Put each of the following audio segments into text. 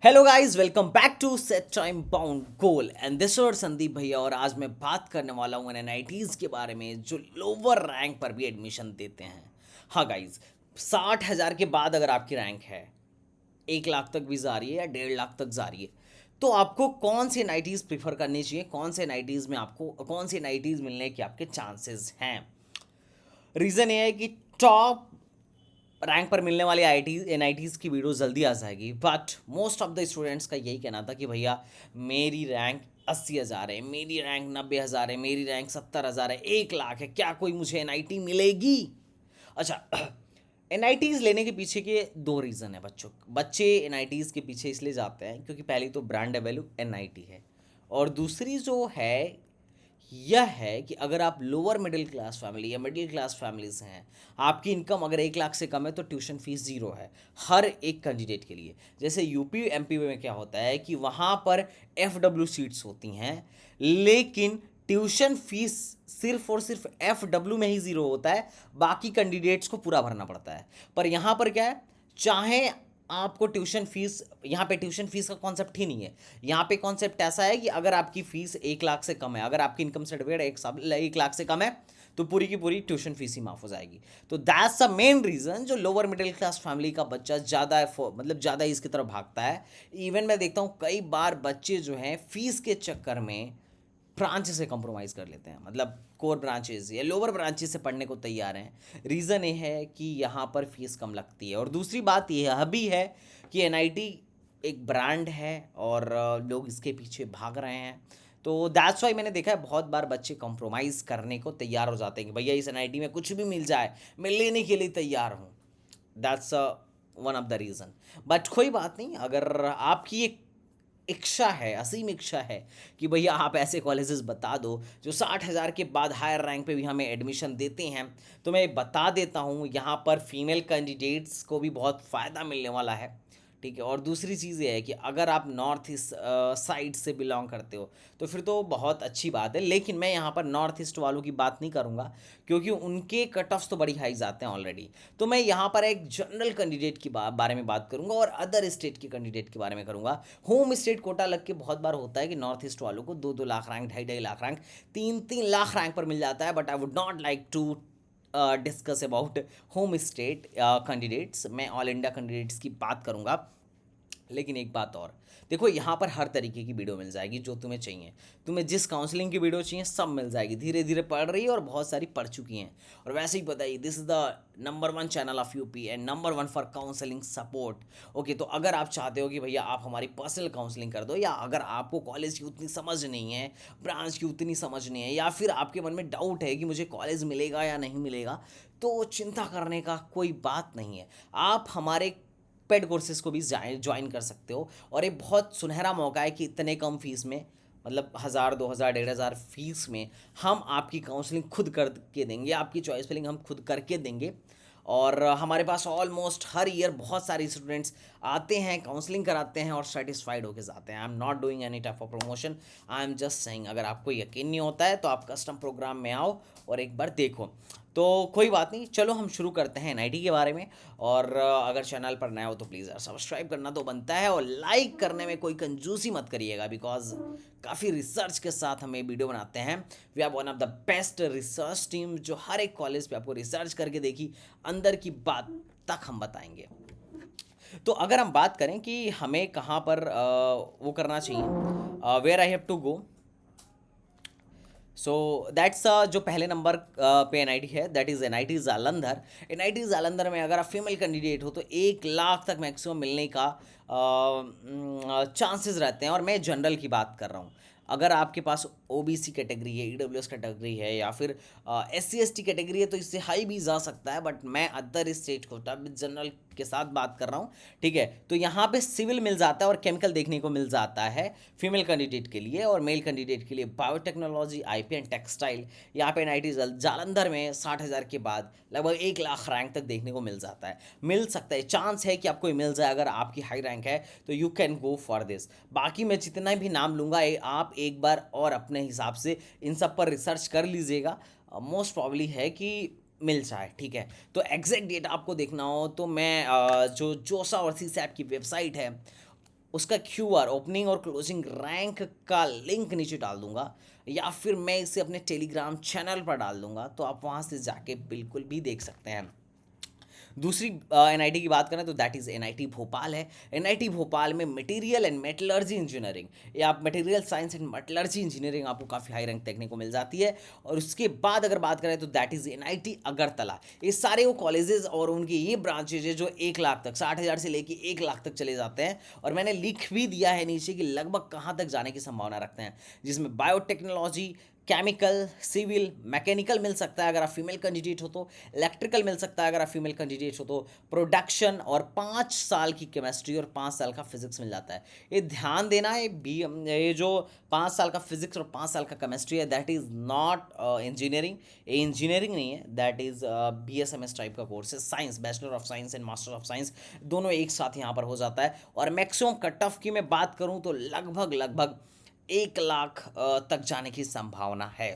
Hello guys, welcome back to set time bound goal and this और संदीप भैया। और आज मैं बात करने वाला हूँ एनआईटीज़ के बारे में जो लोअर रैंक पर भी एडमिशन देते हैं। हाँ गाइस, 60,000 के बाद अगर आपकी रैंक है 1 लाख तक भी जा रही है या 1.5 लाख तक जा रही है, तो आपको कौन सी एनआईटीज़ प्रीफर करनी चाहिए, कौन से एनआईटीज़ में आपको कौन सी एनआईटीज़ मिलने के आपके चांसेस हैं। रीज़न ये है कि टॉप रैंक पर मिलने वाली I T N I Ts की वीडियो जल्दी आ जाएगी, but most of the students का यही कहना था कि भैया मेरी रैंक 80,000 है, मेरी रैंक 90,000 है, मेरी रैंक 70,000 है, 1 लाख है, क्या कोई मुझे एन आई टी मिलेगी। अच्छा, एन आई टीज़ लेने के पीछे के दो रीज़न है। बच्चे एन आई टीज़ के पीछे इसलिए जाते हैं क्योंकि पहली तो brand value N I T है, और दूसरी जो है यह है कि अगर आप लोअर मिडिल क्लास फैमिली या मिडिल क्लास फैमिली से हैं, आपकी इनकम अगर 1 लाख से कम है तो ट्यूशन फीस ज़ीरो है हर एक कैंडिडेट के लिए। जैसे यूपी एमपी में क्या होता है कि वहाँ पर एफ डब्ल्यू सीट्स होती हैं, लेकिन ट्यूशन फीस सिर्फ और सिर्फ एफ डब्ल्यू में ही ज़ीरो होता है, बाकी कैंडिडेट्स को पूरा भरना पड़ता है। पर यहाँ पर क्या है, चाहे आपको ट्यूशन फीस, यहाँ पे ट्यूशन फीस का कॉन्सेप्ट ही नहीं है। यहाँ पे कॉन्सेप्ट ऐसा है कि अगर आपकी फीस 1 लाख से कम है, अगर आपकी इनकम सर्टिफिकेट 1 लाख से कम है, तो पूरी की पूरी ट्यूशन फीस ही माफ़ हो जाएगी। तो दैट्स द मेन रीज़न जो लोअर मिडिल क्लास फैमिली का बच्चा ज़्यादा मतलब ज़्यादा इसकी तरफ भागता है। इवन मैं देखता हूँ कई बार बच्चे जो हैं फीस के चक्कर में ब्रांच से कॉम्प्रोमाइज़ कर लेते हैं, मतलब कोर ब्रांचेज या लोअर ब्रांचेज से पढ़ने को तैयार हैं। रीज़न ये है कि यहाँ पर फीस कम लगती है, और दूसरी बात यह भी है कि एनआईटी एक ब्रांड है और लोग इसके पीछे भाग रहे हैं। तो दैट्स वाई मैंने देखा है बहुत बार बच्चे कॉम्प्रोमाइज़ करने को तैयार हो जाते हैं कि भैया इस एनआईटी में कुछ भी मिल जाए मैं लेने के लिए तैयार हूँ। That's one of the reason. But कोई बात नहीं, अगर आपकी एक इच्छा है, असीम इच्छा है कि भैया आप ऐसे कॉलेजेस बता दो जो 60,000 के बाद हायर रैंक पे भी हमें एडमिशन देते हैं, तो मैं बता देता हूँ यहाँ पर फीमेल कैंडिडेट्स को भी बहुत फ़ायदा मिलने वाला है। ठीक है, और दूसरी चीज़ ये है कि अगर आप नॉर्थ ईस्ट साइड से बिलोंग करते हो तो फिर तो बहुत अच्छी बात है, लेकिन मैं यहाँ पर नॉर्थ ईस्ट वालों की बात नहीं करूँगा क्योंकि उनके कट ऑफ्स तो बड़ी हाई जाते हैं ऑलरेडी। तो मैं यहाँ पर एक जनरल कैंडिडेट की बारे में बात करूँगा और अदर स्टेट के कैंडिडेट के बारे में करूँगा। होम स्टेट कोटा लग के बहुत बार होता है कि नॉर्थ ईस्ट वालों को 2-2 lakh rank, 2.5-2.5 lakh rank, 3-3 lakh rank पर मिल जाता है। But I would not like to discuss about home state candidates, मैं ऑल इंडिया कैंडिडेट्स की बात करूँगा। लेकिन एक बात और देखो, यहाँ पर हर तरीके की वीडियो मिल जाएगी जो तुम्हें चाहिए। तुम्हें जिस काउंसलिंग की वीडियो चाहिए सब मिल जाएगी, धीरे धीरे पढ़ रही है और बहुत सारी पढ़ चुकी हैं। और वैसे ही बताइए, this is the number 1 channel of UP and number 1 for counselling support. Okay, तो अगर आप चाहते हो कि भैया आप हमारी पर्सनल काउंसलिंग कर दो, या अगर आपको कॉलेज की उतनी समझ नहीं है, ब्रांच की उतनी समझ नहीं है, या फिर आपके मन में डाउट है कि मुझे कॉलेज मिलेगा या नहीं मिलेगा, तो चिंता करने का कोई बात नहीं है। आप हमारे पेड कोर्सेज को भी ज्वाइन कर सकते हो, और एक बहुत सुनहरा मौका है कि इतने कम फीस में, मतलब 1,000, 2,000, 1,500 फीस में हम आपकी काउंसलिंग खुद करके देंगे, आपकी चॉइस फिलिंग हम खुद करके देंगे। और हमारे पास ऑलमोस्ट हर ईयर बहुत सारे स्टूडेंट्स आते हैं, काउंसलिंग कराते हैं और सेटिस्फाइड होके जाते हैं। I am not doing any type of promotion, I am just saying. अगर आपको यकीन नहीं होता है तो आप कस्टम प्रोग्राम में आओ और एक बार देखो। तो कोई बात नहीं, चलो हम शुरू करते हैं एनआईटी के बारे में। और अगर चैनल पर नए हो तो प्लीज़ यार सब्सक्राइब करना तो बनता है, और लाइक करने में कोई कंजूसी मत करिएगा, बिकॉज काफ़ी रिसर्च के साथ हम ये वीडियो बनाते हैं। We are one of the best research team जो हर एक कॉलेज पे आपको रिसर्च करके देखी अंदर की बात तक हम बताएंगे। तो अगर हम बात करें कि हमें कहाँ पर वो करना चाहिए, where I have to go, so that's जो पहले नंबर पे एन आई टी है, that is N I T Jalandhar. N I T Jalandhar में अगर आप फीमेल कैंडिडेट हो तो 1 लाख तक मैक्सिमम मिलने का चांसेस रहते हैं, और मैं जनरल की बात कर रहा हूँ। अगर आपके पास ओबीसी कैटेगरी है, ईडब्ल्यूएस कैटेगरी है, या फिर एससी एसटी कैटेगरी है, तो इससे हाई भी जा सकता है। बट मैं other state quota with general के साथ बात कर रहा हूँ। ठीक है, तो यहाँ पे सिविल मिल जाता है और केमिकल देखने को मिल जाता है फीमेल कैंडिडेट के लिए, और मेल कैंडिडेट के लिए बायोटेक्नोलॉजी, आईपी एंड टेक्सटाइल। यहाँ पे एनआईटी जालंधर में 60,000 के बाद लगभग 1 लाख रैंक तक देखने को मिल जाता है, मिल सकता है। चांस है कि आपको मिल जाए, अगर आपकी हाई रैंक है तो you can go for this. बाकी मैं जितना भी नाम लूँगा आप एक बार और अपने हिसाब से इन सब पर रिसर्च कर लीजिएगा। मोस्ट प्रॉब्ली है कि मिल जाए। ठीक है, तो एग्जैक्ट डेट आपको देखना हो तो मैं जो जोसा और सी सैप की वेबसाइट है उसका क्यूआर ओपनिंग और क्लोजिंग रैंक का लिंक नीचे डाल दूंगा, या फिर मैं इसे अपने टेलीग्राम चैनल पर डाल दूंगा, तो आप वहाँ से जाके बिल्कुल भी देख सकते हैं। दूसरी एनआईटी की बात करें तो दैट इज़ एनआईटी भोपाल है। एनआईटी भोपाल में मटेरियल एंड मेटलर्जी इंजीनियरिंग, या आप material science and metallurgy engineering आपको काफ़ी हाई रैंक देखने को मिल जाती है। और उसके बाद अगर बात करें तो दैट इज़ एनआईटी अगरतला। ये सारे वो कॉलेजेस और उनकी ये ब्रांचेज है जो 1 लाख तक, 60,000 से लेके 1 लाख तक चले जाते हैं। और मैंने लिख भी दिया है नीचे कि लगभग कहाँ तक जाने की संभावना रखते हैं, जिसमें बायोटेक्नोलॉजी, केमिकल, सिविल, मैकेनिकल मिल सकता है अगर आप फीमेल कैंडिडेट हो तो, इलेक्ट्रिकल मिल सकता है अगर आप फीमेल कैंडिडेट हो तो, प्रोडक्शन, और 5 साल की केमिस्ट्री और 5 साल का फिजिक्स मिल जाता है। ये ध्यान देना है, ये जो 5 साल का फिजिक्स और 5 साल का केमिस्ट्री है दैट इज़ नॉट इंजीनियरिंग। ये इंजीनियरिंग नहीं है, दैट इज़ BSMS टाइप का कोर्स है। Science, bachelor of science and master of science दोनों एक साथ यहाँ पर हो जाता है। और मैक्सिमम कट ऑफ की मैं बात करूँ तो लगभग 1 लाख तक जाने की संभावना है।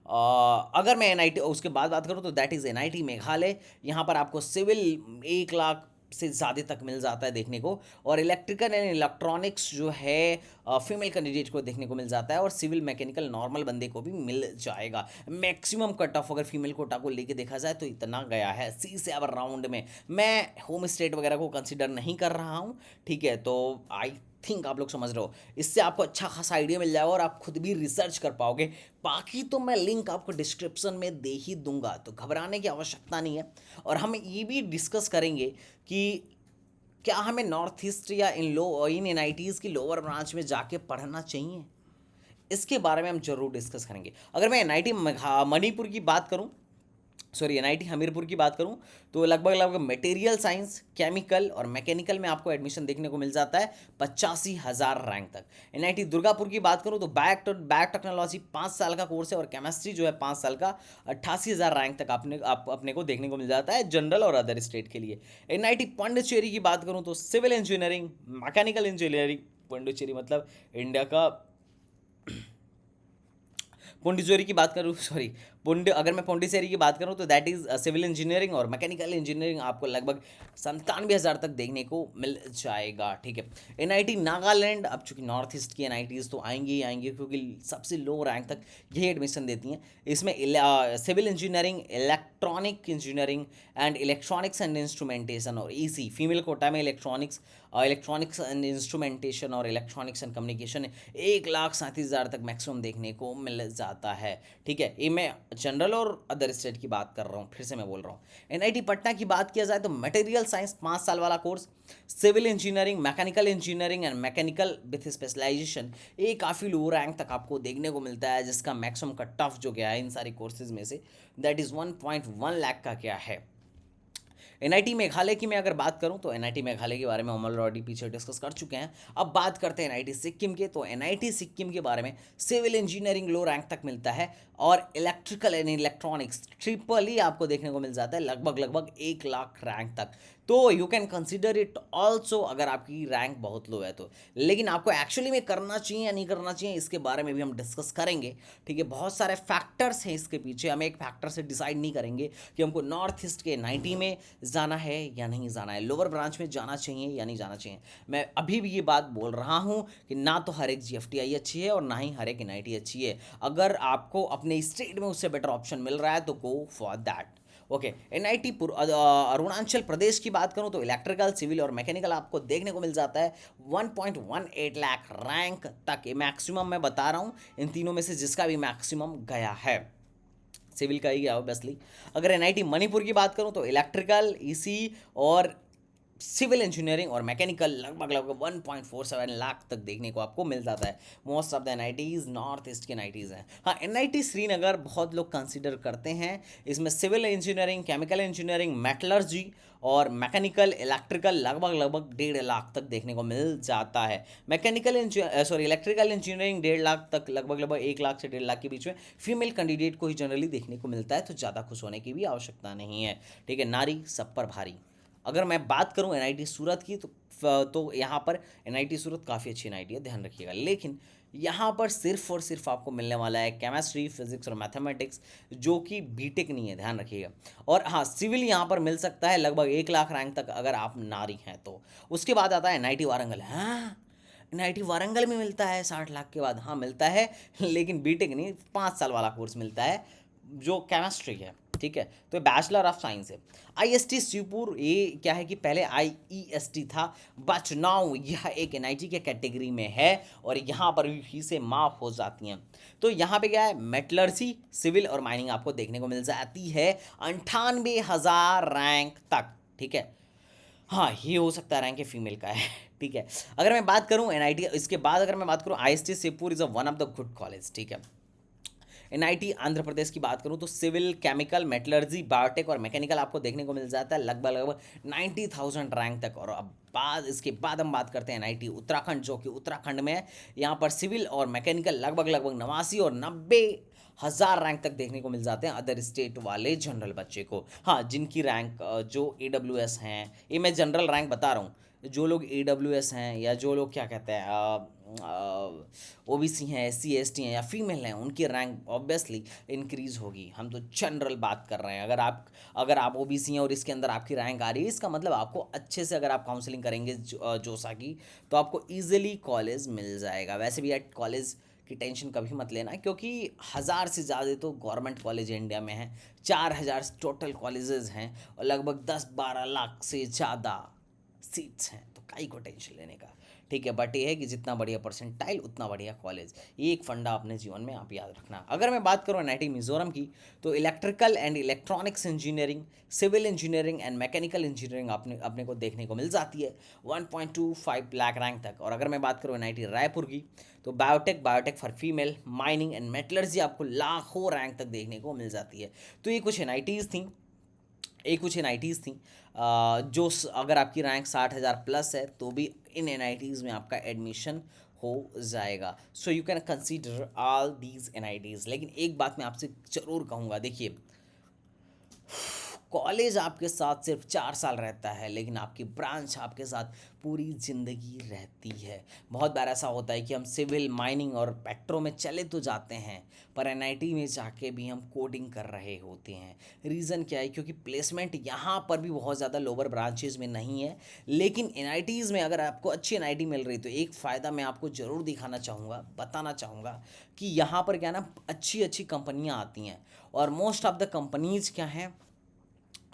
अगर मैं एनआईटी उसके बाद बात करूँ तो दैट इज़ एनआईटी मेघालय। यहाँ पर आपको सिविल 1 लाख से ज़्यादा तक मिल जाता है देखने को, और इलेक्ट्रिकल एंड इलेक्ट्रॉनिक्स जो है फीमेल कैंडिडेट को देखने को मिल जाता है, और सिविल मैकेनिकल नॉर्मल बंदे को भी मिल जाएगा। मैक्सिमम कट ऑफ अगर फीमेल कोटा को लेके देखा जाए तो इतना गया है। C से अब राउंड में मैं होम स्टेट वगैरह को कंसिडर नहीं कर रहा हूँ, ठीक है। तो आई थिंक आप लोग समझ रहे हो, इससे आपको अच्छा खासा आइडिया मिल जाएगा और आप खुद भी रिसर्च कर पाओगे। बाकी तो मैं लिंक आपको डिस्क्रिप्शन में दे ही दूंगा, तो घबराने की आवश्यकता नहीं है। और हम ये भी डिस्कस करेंगे कि क्या हमें नॉर्थ ईस्ट या इन एनआईटीज़ की लोअर ब्रांच में जाके पढ़ना चाहिए, इसके बारे में हम जरूर डिस्कस करेंगे। अगर मैं एनआईटी मणिपुर की बात करूं, सॉरी एनआईटी हमीरपुर की बात करूं, तो लगभग मटेरियल साइंस, केमिकल और मैकेनिकल में आपको एडमिशन देखने को मिल जाता है 85,000 रैंक तक। एनआईटी दुर्गापुर की बात करूं तो बैक टेक्नोलॉजी 5 साल का कोर्स है, और केमिस्ट्री जो है 5 साल का, 88,000 रैंक तक अपने को देखने को मिल जाता है जनरल और अदर स्टेट के लिए। एनआईटी पौंडीचेरी की बात करूँ तो civil engineering, mechanical engineering, Pondicherry मतलब इंडिया का पौंडीचेरी की बात करूँ, सॉरी अगर मैं पौंडीचेरी की बात करूँ तो दैट इज़ सिविल इंजीनियरिंग और मैकेनिकल इंजीनियरिंग आपको लगभग 97,000 तक देखने को मिल जाएगा, ठीक है। एनआईटी नागालैंड, अब चूंकि नॉर्थ ईस्ट की एनआईटीज़ तो आएंगी ही आएंगी, क्योंकि सबसे लो रैंक तक यही एडमिशन देती हैं। इसमें civil engineering, electronic engineering and electronics and instrumentation, और ईसी फीमेल कोटा में इलेक्ट्रॉनिक्स एंड इंस्ट्रूमेंटेशन और इलेक्ट्रॉनिक्स एंड कम्युनिकेशन 1,37,000 तक मैक्सिमम देखने को मिल जाता है, ठीक है। ये मैं जनरल और अदर स्टेट की बात कर रहा हूँ, फिर से मैं बोल रहा हूँ। एनआईटी पटना की बात किया जाए तो मटेरियल साइंस 5 साल वाला course, civil engineering, mechanical engineering and mechanical with specialization, ये काफ़ी लो रैंक तक आपको देखने को मिलता है, जिसका मैक्सिमम कट ऑफ जो गया है इन सारे कोर्सेज में से दैट इज़ 1.1 लाख का क्या है। एनआईटी मेघालय की मैं अगर बात करूं तो एनआईटी मेघालय के बारे में हम ऑलरेडी पीछे डिस्कस कर चुके हैं। अब बात करते हैं एनआईटी सिक्किम के, तो एनआईटी सिक्किम के बारे में सिविल इंजीनियरिंग लो रैंक तक मिलता है, और इलेक्ट्रिकल एंड इलेक्ट्रॉनिक्स ट्रिपल ही आपको देखने को मिल जाता है लगभग 1 लाख रैंक तक। तो you can consider it also अगर आपकी रैंक बहुत लो है तो। लेकिन आपको एक्चुअली में करना चाहिए या नहीं करना चाहिए, इसके बारे में भी हम डिस्कस करेंगे, ठीक है। बहुत सारे फैक्टर्स हैं इसके पीछे, हम एक फैक्टर से डिसाइड नहीं करेंगे कि हमको नॉर्थ ईस्ट के 90 में जाना है या नहीं जाना है, लोअर ब्रांच में जाना चाहिए या नहीं जाना चाहिए। मैं अभी भी ये बात बोल रहा हूँ कि ना तो हर एक GFTI अच्छी है और ना ही हर एक NIT अच्छी है। अगर आपको अपने स्टेट में उससे बेटर ऑप्शन मिल रहा है तो go for that, okay. NIT Arunachal Pradesh की बात करूं तो इलेक्ट्रिकल, सिविल और मैकेनिकल आपको देखने को मिल जाता है 1.18 लाख रैंक तक। मैक्सिमम मैं बता रहा हूं इन तीनों में से जिसका भी मैक्सिमम गया है, सिविल का ही गया ऑब्वियसली। अगर एनआईटी मणिपुर की बात करूं तो इलेक्ट्रिकल, ईसी और सिविल इंजीनियरिंग और मैकेनिकल लगभग 1.47 लाख तक देखने को आपको मिल जाता है। Most of the NITs north east के एनआईटीज़ हैं। हाँ, एनआईटी श्रीनगर बहुत लोग कंसीडर करते हैं, इसमें civil engineering, chemical engineering, metallurgy और मैकेनिकल, इलेक्ट्रिकल लगभग 1.5 लाख तक देखने को मिल जाता है। इलेक्ट्रिकल इंजीनियरिंग 1.5 लाख तक, लगभग 1 लाख से 1.5 लाख के बीच में फीमेल कैंडिडेट को ही जनरली देखने को मिलता है, तो ज़्यादा खुश होने की भी आवश्यकता नहीं है, ठीक है। नारी सब पर भारी। अगर मैं बात करूं एनआईटी सूरत की तो यहाँ पर एनआईटी सूरत काफ़ी अच्छी एनआईटी है, ध्यान रखिएगा। लेकिन यहाँ पर सिर्फ और सिर्फ आपको मिलने वाला है केमिस्ट्री, फिजिक्स और मैथमेटिक्स, जो कि बीटेक नहीं है, ध्यान रखिएगा। और हाँ, सिविल यहाँ पर मिल सकता है लगभग 1 लाख रैंक तक अगर आप नारी हैं तो। उसके बाद आता है एनआईटी वारंगल। हाँ, एनआईटी वारंगल में मिलता है 60 लाख के बाद, हाँ मिलता है, लेकिन बीटेक नहीं, 5 साल वाला कोर्स मिलता है जो केमिस्ट्री है, ठीक है। तो बैचलर ऑफ साइंस है। आईएसटी शिवपुर, ये क्या है कि पहले आईईएसटी था, बट नाउ यह एक एनआईटी के कैटेगरी में है और यहाँ पर भी फीसें माफ़ हो जाती हैं। तो यहाँ पे क्या है, मेटलर्जी, सिविल और माइनिंग आपको देखने को मिल जाती है 98,000 रैंक तक, ठीक है। हाँ, ये हो सकता है रैंक है फीमेल का है ठीक है। अगर मैं बात करूँ एनआईटी, इसके बाद अगर मैं बात करूँ IST Shivpur is a one of the good college, ठीक है। एनआईटी आंध्र प्रदेश की बात करूँ तो सिविल, केमिकल, मेटलर्जी, बायोटेक और मैकेनिकल आपको देखने को मिल जाता है लगभग 90,000 रैंक तक। और अब इसके बाद हम बात करते हैं एनआईटी उत्तराखंड, जो कि उत्तराखंड में है। यहाँ पर सिविल और मैकेनिकल लगभग 89 और 90,000 रैंक तक देखने को मिल जाते हैं अदर स्टेट वाले जनरल बच्चे को। हाँ, जिनकी रैंक जो AWS हैं, ये मैं जनरल रैंक बता रहा हूँ, जो लोग AWS हैं या जो लोग क्या कहते हैं OBC हैं, SC ST हैं या फीमेल हैं, उनकी रैंक ऑब्वियसली इंक्रीज़ होगी। हम तो जनरल बात कर रहे हैं। अगर आप OBC हैं और इसके अंदर आपकी रैंक आ रही है, इसका मतलब आपको अच्छे से अगर आप काउंसलिंग करेंगे जोसा की, तो आपको ईजिली कॉलेज मिल जाएगा। वैसे भी यार कॉलेज की टेंशन कभी मत लेना, क्योंकि 1,000 से ज़्यादा तो गवर्नमेंट कॉलेज इंडिया में हैं, 4,000 टोटल कॉलेजेस हैं और लगभग 10-12 लाख से ज़्यादा सीट्स हैं, तो काई को टेंशन लेने का, ठीक है। बट ये है कि जितना बढ़िया परसेंटाइल उतना बढ़िया कॉलेज, ये एक फंडा अपने जीवन में आप याद रखना। अगर मैं बात करूँ एनआईटी मिजोरम की, तो electrical and electronics engineering, civil engineering and mechanical engineering अपने को देखने को मिल जाती है 1.25 लाख रैंक तक। और अगर मैं बात करूँ एनआईटी रायपुर की, तो biotech for female, mining and metallurgy आपको लाखों रैंक तक देखने को मिल जाती है। तो ये कुछ एनआईटीज़ थी, कुछ एन थी जो अगर आपकी रैंक 60,000 प्लस है तो भी इन एन में आपका एडमिशन हो जाएगा। So you can consider all these N. लेकिन एक बात मैं आपसे ज़रूर कहूँगा, देखिए कॉलेज आपके साथ सिर्फ 4 साल रहता है, लेकिन आपकी ब्रांच आपके साथ पूरी ज़िंदगी रहती है। बहुत बार ऐसा होता है कि हम सिविल, माइनिंग और पेट्रो में चले तो जाते हैं, पर एनआईटी में जाके भी हम कोडिंग कर रहे होते हैं। रीज़न क्या है, क्योंकि प्लेसमेंट यहाँ पर भी बहुत ज़्यादा लोअर ब्रांचेज में नहीं है। लेकिन एनआईटीज़ में अगर आपको अच्छी एनआईटी मिल रही, तो एक फ़ायदा मैं आपको ज़रूर दिखाना चाहूँगा, बताना चाहूँगा कि यहाँ पर क्या ना, अच्छी अच्छी कंपनियाँ आती हैं और मोस्ट ऑफ द कंपनीज़ क्या हैं,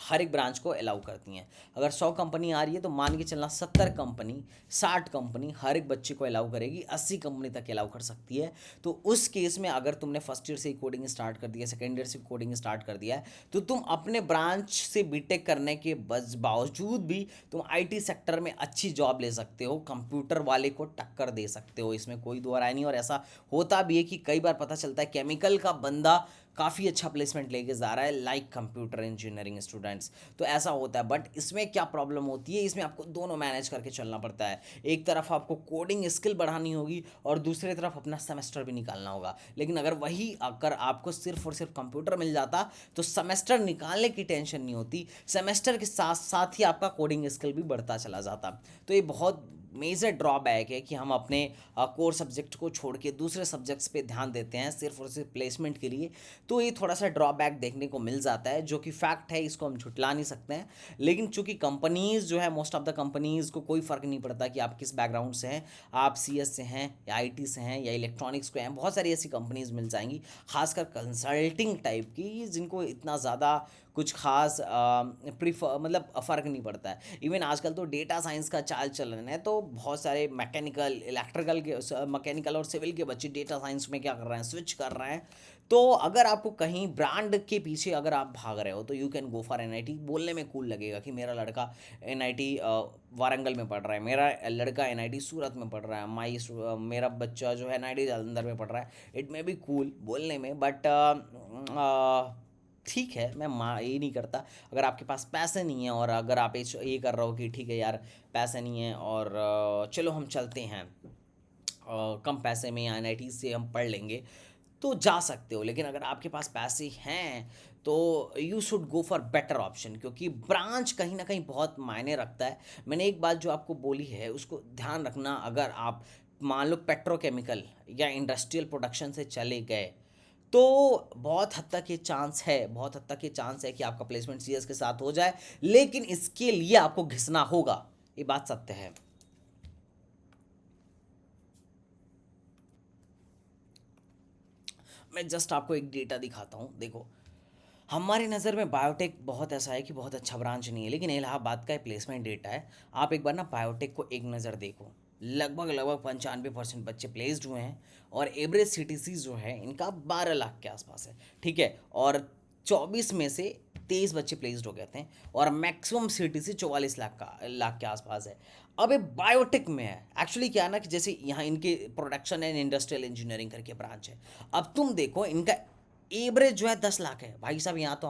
हर एक ब्रांच को अलाउ करती हैं। अगर 100 कंपनी आ रही है तो मान के चलना 70 कंपनी, 60 कंपनी हर एक बच्चे को अलाउ करेगी, 80 कंपनी तक अलाउ कर सकती है। तो उस केस में अगर तुमने फर्स्ट ईयर से ही कोडिंग स्टार्ट कर दिया, सेकेंड ईयर से कोडिंग स्टार्ट कर दिया है, तो तुम अपने ब्रांच से बीटेक करने के बावजूद भी तुम आईटी सेक्टर में अच्छी जॉब ले सकते हो, कंप्यूटर वाले को टक्कर दे सकते हो, इसमें कोई दो राय नहीं। और ऐसा होता भी है कि कई बार पता चलता है केमिकल का बंदा काफ़ी अच्छा प्लेसमेंट लेके जा रहा है, लाइक कंप्यूटर इंजीनियरिंग स्टूडेंट्स। तो ऐसा होता है, बट इसमें क्या प्रॉब्लम होती है, इसमें आपको दोनों मैनेज करके चलना पड़ता है। एक तरफ आपको कोडिंग स्किल बढ़ानी होगी और दूसरी तरफ अपना सेमेस्टर भी निकालना होगा। लेकिन अगर आपको सिर्फ और सिर्फ कंप्यूटर मिल जाता तो सेमेस्टर निकालने की टेंशन नहीं होती, सेमेस्टर के साथ साथ ही आपका कोडिंग स्किल भी बढ़ता चला जाता। तो ये बहुत मेजर ड्रॉबैक है कि हम अपने कोर सब्जेक्ट को छोड़ के दूसरे सब्जेक्ट्स पे ध्यान देते हैं सिर्फ और सिर्फ प्लेसमेंट के लिए। तो ये थोड़ा सा ड्रॉबैक देखने को मिल जाता है, जो कि फैक्ट है, इसको हम झुटला नहीं सकते हैं। लेकिन चूंकि कंपनीज़ जो है, मोस्ट ऑफ द कंपनीज़ को कोई फ़र्क नहीं पड़ता कि आप किस बैकग्राउंड से हैं, आप CS से हैं या IT से हैं या इलेक्ट्रॉनिक्स के हैं। बहुत सारी ऐसी कंपनीज़ मिल जाएंगी, खासकर कंसल्टिंग टाइप की, जिनको इतना ज़्यादा कुछ खास प्रीफर मतलब फ़र्क नहीं पड़ता है। इवन आजकल तो डेटा साइंस का चाल चलन है, तो बहुत सारे मैकेनिकल और सिविल के बच्चे डेटा साइंस में क्या कर रहे हैं, स्विच कर रहे हैं। तो अगर आपको कहीं ब्रांड के पीछे अगर आप भाग रहे हो, तो you can go for NIT. बोलने में कूल लगेगा कि मेरा लड़का एनआईटी वारंगल में पढ़ रहा है, मेरा लड़का एनआईटी सूरत में पढ़ रहा है, मेरा बच्चा जो है एनआईटी जालंधर में पढ़ रहा है। इट मे बी कूल बोलने में, बट ठीक है, मैं ये नहीं करता। अगर आपके पास पैसे नहीं है और अगर आप ये कर रहे हो कि ठीक है यार पैसे नहीं है और चलो हम चलते हैं कम पैसे में एनआईटी से हम पढ़ लेंगे, तो जा सकते हो। लेकिन अगर आपके पास पैसे हैं तो you should go for better option, क्योंकि ब्रांच कहीं ना कहीं बहुत मायने रखता है। मैंने एक बात जो आपको बोली है उसको ध्यान रखना। अगर आप मान लो पेट्रोकेमिकल या इंडस्ट्रियल प्रोडक्शन से चले गए तो बहुत हद तक ये चांस है, बहुत हद तक ये चांस है कि आपका प्लेसमेंट सीएस के साथ हो जाए, लेकिन इसके लिए आपको घिसना होगा, ये बात सत्य है। मैं जस्ट आपको एक डेटा दिखाता हूँ। देखो, हमारी नज़र में बायोटेक बहुत ऐसा है कि बहुत अच्छा ब्रांच नहीं है, लेकिन इलाहाबाद का प्लेसमेंट डेटा है। आप एक बार ना बायोटेक को एक नज़र देखो। लगभग लगभग 95% बच्चे प्लेस्ड हुए हैं, और एवरेज सीटीसी जो है इनका 12 लाख के आसपास है, ठीक है। और 24 में से 23 बच्चे प्लेस्ड हो गए थे, और मैक्सिमम सीटीसी 44 लाख के आसपास है। अब ये बायोटेक में है। एक्चुअली क्या है ना कि जैसे यहाँ इनके प्रोडक्शन एंड इंडस्ट्रियल इंजीनियरिंग करके ब्रांच है। अब तुम देखो इनका एवरेज जो है 10 लाख है भाई साहब। यहाँ तो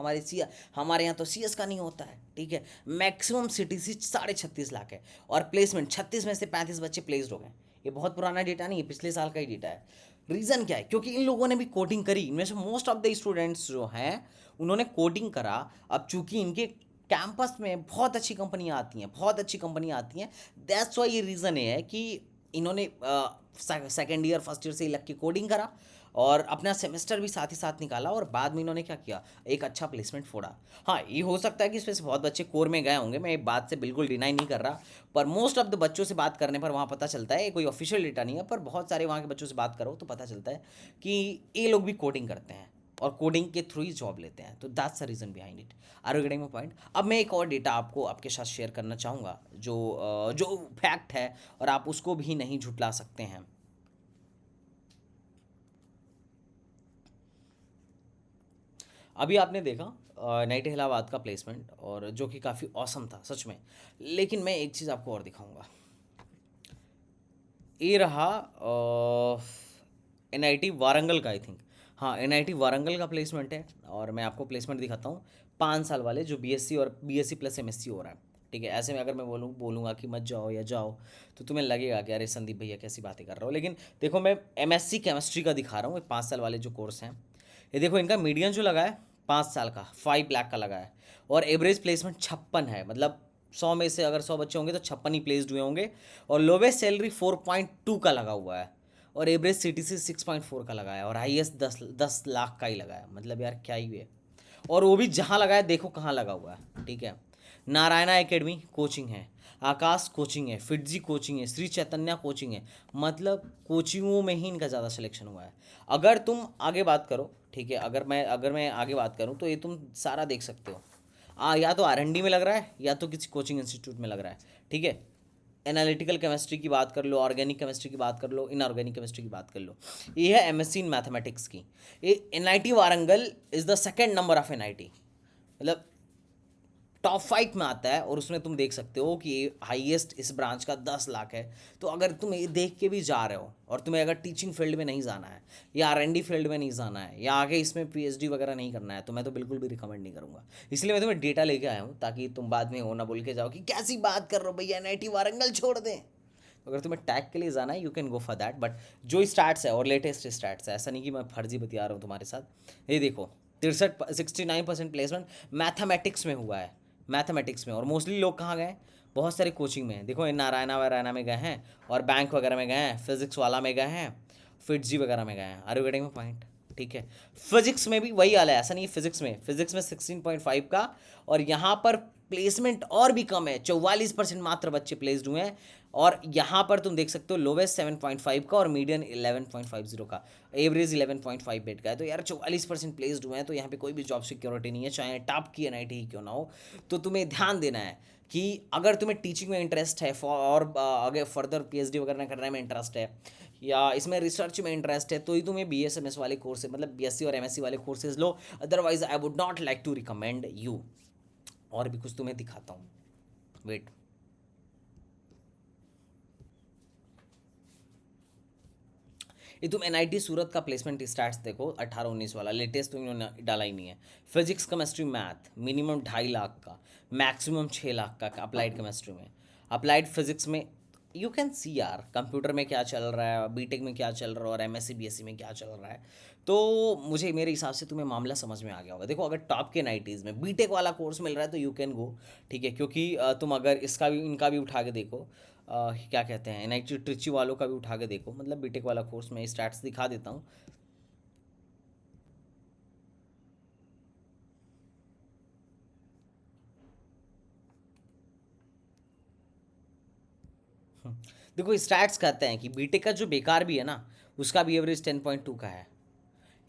हमारे यहाँ तो सीएस का नहीं होता है, ठीक है। मैक्सिमम सीटीसी 36.5 लाख है, और प्लेसमेंट 36 में से 35 बच्चे प्लेस्ड हो गए। ये बहुत पुराना डेटा नहीं है, पिछले साल का ही डेटा है। रीज़न क्या है? क्योंकि इन लोगों ने भी कोडिंग करी। इनमें से मोस्ट ऑफ द स्टूडेंट्स जो हैं उन्होंने कोडिंग करा। अब चूंकि इनके कैंपस में बहुत अच्छी कंपनियाँ आती हैं, बहुत अच्छी कंपनियाँ आती हैं, दैट्स वाई ये रीज़न है कि इन्होंने सेकेंड ईयर फर्स्ट ईयर से ही लग के कोडिंग करा, और अपना सेमेस्टर भी साथ ही साथ निकाला, और बाद में इन्होंने क्या किया, एक अच्छा प्लेसमेंट फोड़ा। हाँ, ये हो सकता है कि इसमें से बहुत बच्चे कोर में गए होंगे, मैं ये बात से बिल्कुल डिनाई नहीं कर रहा, पर मोस्ट ऑफ द बच्चों से बात करने पर वहाँ पता चलता है, ये कोई ऑफिशियल डेटा नहीं है, पर बहुत सारे वहाँ के बच्चों से बात करो तो पता चलता है कि ये लोग भी कोडिंग करते हैं और कोडिंग के थ्रू ही जॉब लेते हैं। तो that's the reason behind it. Are you getting my point? अब मैं एक और डेटा आपको आपके साथ शेयर करना चाहूँगा जो फैक्ट है, और आप उसको भी नहीं झुटला सकते हैं। अभी आपने देखा नाइट इलाहाबाद का प्लेसमेंट, और जो कि काफ़ी औसम था सच में। लेकिन मैं एक चीज़ आपको और दिखाऊंगा। ये रहा एनआईटी वारंगल का, आई थिंक। हाँ, एनआईटी वारंगल का प्लेसमेंट है, और मैं आपको प्लेसमेंट दिखाता हूँ। 5 साल वाले जो बीएससी और बीएससी प्लस एमएससी हो रहा है, ठीक है। ऐसे में अगर मैं बोलूँगा कि मत जाओ या जाओ, तो तुम्हें लगेगा कि अरे संदीप भैया कैसी बातें कर रहे हो। लेकिन देखो, मैं एमएससी केमिस्ट्री का दिखा रहा हूँ। ये 5 साल वाले जो कोर्स हैं, ये देखो इनका मीडियन जो लगा है 5 साल का 5 लाख का लगा है, और एवरेज प्लेसमेंट 56 है। मतलब 100 में से अगर 100 बच्चे होंगे तो 56 ही प्लेस्ड हुए होंगे, और लोवेस्ट सैलरी 4.2 का लगा हुआ है, और एवरेज सीटीसी 6.4 का लगा है, और हाईएस्ट 10 लाख का ही लगा है। मतलब यार क्या ही है। और वो भी जहाँ लगा है देखो कहाँ लगा हुआ है, ठीक है। नारायणा एकेडमी कोचिंग है, आकाश कोचिंग है, फिटजी कोचिंग है, श्री चैतन्य कोचिंग है। मतलब कोचिंगों में ही इनका ज़्यादा सिलेक्शन हुआ है। अगर तुम आगे बात करो, ठीक है, अगर मैं आगे बात करूँ तो ये तुम सारा देख सकते हो। या तो आरएनडी में लग रहा है, या तो किसी कोचिंग इंस्टीट्यूट में लग रहा है, ठीक है। एनालिटिकल केमिस्ट्री की बात कर लो, ऑर्गेनिक केमिस्ट्री की बात कर लो, इनऑर्गेनिक केमिस्ट्री की बात कर लो। ये है एमएससी इन मैथमेटिक्स की। ये NIT Warangal is the second number of NIT, मतलब टॉप 5 में आता है। और उसमें तुम देख सकते हो कि हाईएस्ट इस ब्रांच का 10 लाख है। तो अगर तुम ये देख के भी जा रहे हो, और तुम्हें अगर टीचिंग फील्ड में नहीं जाना है, या आरएनडी फील्ड में नहीं जाना है, या आगे इसमें पीएचडी वगैरह नहीं करना है, तो मैं तो बिल्कुल भी रिकमेंड नहीं करूँगा। इसलिए मैं तुम्हें डेटा लेके आया हूँ, ताकि तुम बाद में हो ना बोल के जाओ कि कैसी बात कर रहे हो भैया, एनआईटी वारंगल छोड़ दें। तो अगर तुम्हें टैग के लिए जाना है, you can go for that. But जो स्टार्ट्स है और लेटेस्ट स्टार्ट्स है, ऐसा नहीं कि मैं फर्जी बतिया रहा हूँ तुम्हारे साथ। ये देखो, 69% प्लेसमेंट मैथमेटिक्स में हुआ है, मैथमेटिक्स में। और मोस्टली लोग कहाँ गए? बहुत सारे कोचिंग में। देखो, ये नारायणा वारायणा में गए हैं, और बैंक वगैरह में गए हैं, फिजिक्स वाला में गए हैं, फिटजी वगैरह में गए हैं। Are you getting my point? ठीक है। फिजिक्स में भी वही हाल है, ऐसा नहीं है। फिजिक्स में 16.5 का, और यहाँ पर प्लेसमेंट और भी कम है, 44% मात्र बच्चे प्लेस्ड हुए हैं। और यहाँ पर तुम देख सकते हो लोवेस्ट 7.5 का, और मीडियन 11.50 का, एवरेज 11.58 का है। तो यार 44% प्लेस्ड हुए हैं, तो यहाँ पे कोई भी जॉब सिक्योरिटी नहीं है, चाहे टॉप की एनआईटी ही क्यों ना हो। तो तुम्हें ध्यान देना है कि अगर तुम्हें टीचिंग में इंटरेस्ट है, और आगे फर्दर पीएचडी वगैरह करने में इंटरेस्ट है, या इसमें रिसर्च में इंटरेस्ट है, तो ही तुम्हें बीएसएमएस वाले कोर्सेज, मतलब बीएससी और एमएससी वाले कोर्सेज लो। Otherwise I would not like to recommend you. और भी कुछ तुम्हें दिखाता हूँ, वेट। ये तुम एनआईटी सूरत का प्लेसमेंट स्टैट्स देखो, 18-19 वाला लेटेस्ट तो इन्होंने डाला ही नहीं है। Physics chemistry math minimum 2.5 lakh का, मैक्सिमम 6 लाख का अप्लाइड केमिस्ट्री में। अप्लाइड फिजिक्स में यू कैन सी यार कंप्यूटर में क्या चल रहा है, बीटेक में क्या चल रहा है और एमएससी बीएससी में क्या चल रहा है। तो मुझे मेरे हिसाब से तुम्हें मामला समझ में आ गया होगा। देखो अगर टॉप के नाइटीज़ में बीटेक वाला कोर्स मिल रहा है तो यू कैन गो, ठीक है, क्योंकि तुम अगर इसका भी इनका भी उठा के देखो, क्या कहते हैं, एनआईटी ट्रिची वालों का भी उठा के देखो, मतलब बीटेक वाला कोर्स में स्टैट्स दिखा देता हूँ। देखो स्टैट्स कहते हैं कि बीटेक का जो बेकार भी है ना, उसका भी एवरेज 10.2 का है,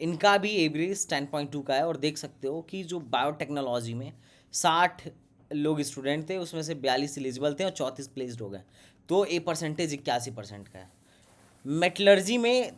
इनका भी एवरेज 10.2 का है। और देख सकते हो कि जो बायोटेक्नोलॉजी में 60 लोग स्टूडेंट थे, उसमें से 42 एलिजिबल थे और 34 प्लेस्ड हो गए, तो ए परसेंटेज 81% का है। मेटलर्जी में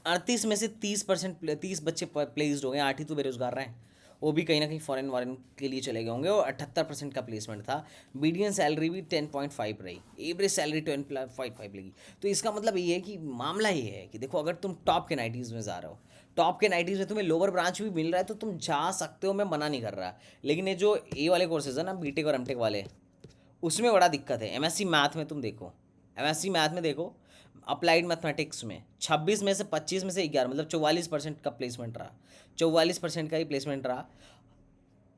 38 में से 30%, 30 बच्चे प्लेस्ड हो गए, 8 ही तो बेरोजगार रहे हैं, वो भी कहीं ना कहीं फॉरेन वॉरेन के लिए चले गए होंगे, और 78% का प्लेसमेंट था। मीडियन सैलरी भी 10.5 रही, एवरेज सैलरी 10.5 लगी। तो इसका मतलब ये है कि मामला ये है कि देखो अगर तुम टॉप के नाइटीज़ में जा रहे हो, टॉप के नाइटीज़ में तुम्हें लोअर ब्रांच भी मिल रहा है तो तुम जा सकते हो, मैं मना नहीं कर रहा। लेकिन ये जो ए वाले कोर्सेज है ना, बीटेक और एमटेक वाले, उसमें बड़ा दिक्कत है। एमएससी मैथ में तुम देखो, एमएससी मैथ में देखो, अप्लाइड मैथमेटिक्स में 26 में से 25 में से 11, मतलब 44% का प्लेसमेंट रहा, 44% का ही प्लेसमेंट रहा।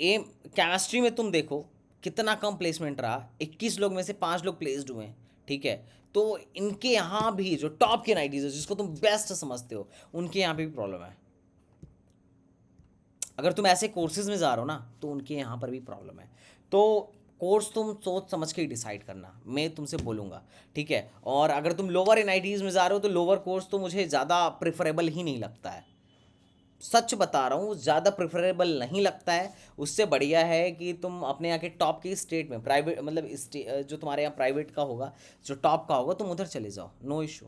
ए केमिस्ट्री में तुम देखो कितना कम प्लेसमेंट रहा, 21 लोग में से 5 लोग प्लेस्ड हुए, ठीक है। तो इनके यहाँ भी जो टॉप के नाइटीज है, जिसको तुम बेस्ट समझते हो, उनके यहाँ पे भी प्रॉब्लम है। अगर तुम ऐसे कोर्सेज में जा रहे हो ना, तो उनके यहाँ पर भी प्रॉब्लम है। तो कोर्स तुम सोच समझ के ही डिसाइड करना, मैं तुमसे बोलूँगा, ठीक है। और अगर तुम लोअर एनआईटीज़ में जा रहे हो तो लोअर कोर्स तो मुझे ज़्यादा प्रेफरेबल ही नहीं लगता है, सच बता रहा हूँ, ज़्यादा प्रेफरेबल नहीं लगता है। उससे बढ़िया है कि तुम अपने यहाँ के टॉप के स्टेट में, प्राइवेट मतलब जो तुम्हारे यहाँ प्राइवेट का होगा, जो टॉप का होगा, तुम उधर चले जाओ, नो इशू।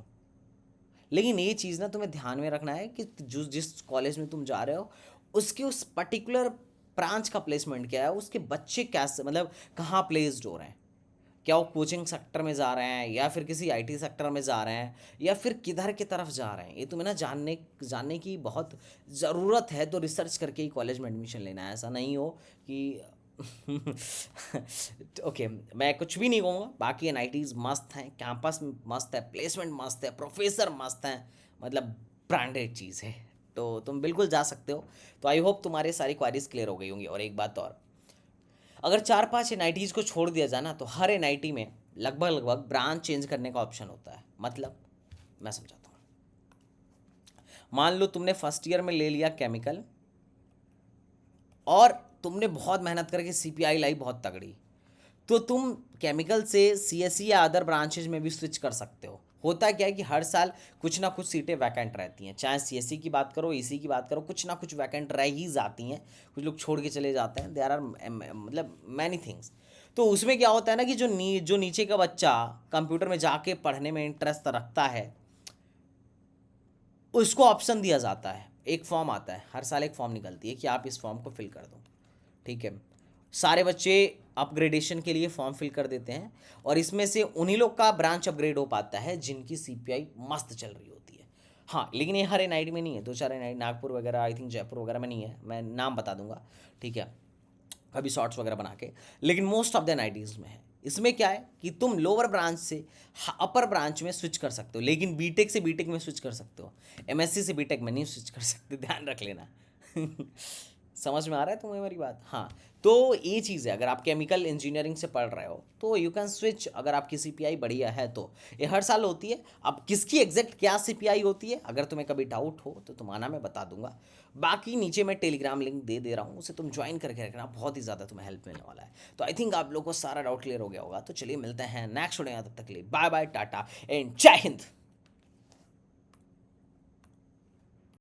लेकिन ये चीज़ ना तुम्हें ध्यान में रखना है कि जो जिस कॉलेज में तुम जा रहे हो, उसके उस पर्टिकुलर ब्रांच का प्लेसमेंट क्या है, उसके बच्चे कैसे, मतलब कहाँ प्लेस्ड हो रहे हैं, क्या वो कोचिंग सेक्टर में जा रहे हैं, या फिर किसी आईटी सेक्टर में जा रहे हैं, या फिर किधर की तरफ जा रहे हैं, ये तुम्हें ना जानने की बहुत ज़रूरत है। तो रिसर्च करके ही कॉलेज में एडमिशन लेना है, ऐसा नहीं हो कि ओके, मैं कुछ भी नहीं कहूँगा। बाकी एनआईटीज़ मस्त हैं, कैंपस मस्त है, प्लेसमेंट मस्त है, प्रोफेसर मस्त हैं, मतलब ब्रांडेड चीज़ है। तो तुम बिल्कुल जा सकते हो। तो आई होप तुम्हारे सारी क्वारीज क्लियर हो गई होंगी। और एक बात और, अगर 4-5 एनआईटीज़ को छोड़ दिया जाए ना, तो हर एनआईटी में लगभग लगभग ब्रांच चेंज करने का ऑप्शन होता है। मतलब मैं समझाता हूँ, मान लो तुमने फर्स्ट ईयर में ले लिया केमिकल, और तुमने बहुत मेहनत करके सीपीआई लाई बहुत तगड़ी, तो तुम केमिकल से सीएससी या अदर ब्रांचेज में भी स्विच कर सकते हो। होता क्या है कि हर साल कुछ ना कुछ सीटें वैकेंट रहती हैं, चाहे सीएससी की बात करो, ईसी की बात करो, कुछ ना कुछ वैकेंट रह ही जाती हैं। कुछ लोग छोड़ के चले जाते हैं, देयर आर मतलब मैनी थिंग्स। तो उसमें क्या होता है ना कि जो नीचे का बच्चा कंप्यूटर में जाके पढ़ने में इंटरेस्ट रखता है, उसको ऑप्शन दिया जाता है। एक फॉर्म आता है, हर साल एक फॉर्म निकलती है कि आप इस फॉर्म को फिल कर दो, ठीक है। सारे बच्चे अपग्रेडेशन के लिए फॉर्म फिल कर देते हैं, और इसमें से उन्हीं लोग का ब्रांच अपग्रेड हो पाता है जिनकी सीपीआई मस्त चल रही होती है। हाँ, लेकिन ये हर एनआईटी में नहीं है, 2-4 एनआईटी, नागपुर वगैरह, आई थिंक जयपुर वगैरह में नहीं है, मैं नाम बता दूंगा, ठीक है, कभी शॉर्ट्स वगैरह बना के। लेकिन मोस्ट ऑफ द एनआईटीज़ में है। इसमें क्या है कि तुम लोअर ब्रांच से अपर ब्रांच में स्विच कर सकते हो, लेकिन बीटेक से बीटेक में स्विच कर सकते हो, एमएससी से बीटेक में नहीं स्विच कर सकते, ध्यान रख लेना। समझ में आ रहा है तुम्हें मेरी बात? हाँ, तो ये चीज़ है, अगर आप केमिकल इंजीनियरिंग से पढ़ रहे हो तो यू कैन स्विच, अगर आपकी सीपीआई बढ़िया है तो। ये हर साल होती है। अब किसकी एग्जैक्ट क्या सीपीआई होती है, अगर तुम्हें कभी डाउट हो तो तुम आना, मैं बता दूंगा। बाकी नीचे मैं टेलीग्राम लिंक दे रहा हूँ, उसे तुम ज्वाइन करके रखना, बहुत ही ज़्यादा तुम्हें हेल्प मिलने वाला है। तो आई थिंक आप लोग को सारा डाउट क्लियर हो गया होगा। तो चलिए मिलते हैं नेक्स्ट वीडियो में, तब तक के लिए बाय बाय, टाटा एंड जय हिंद।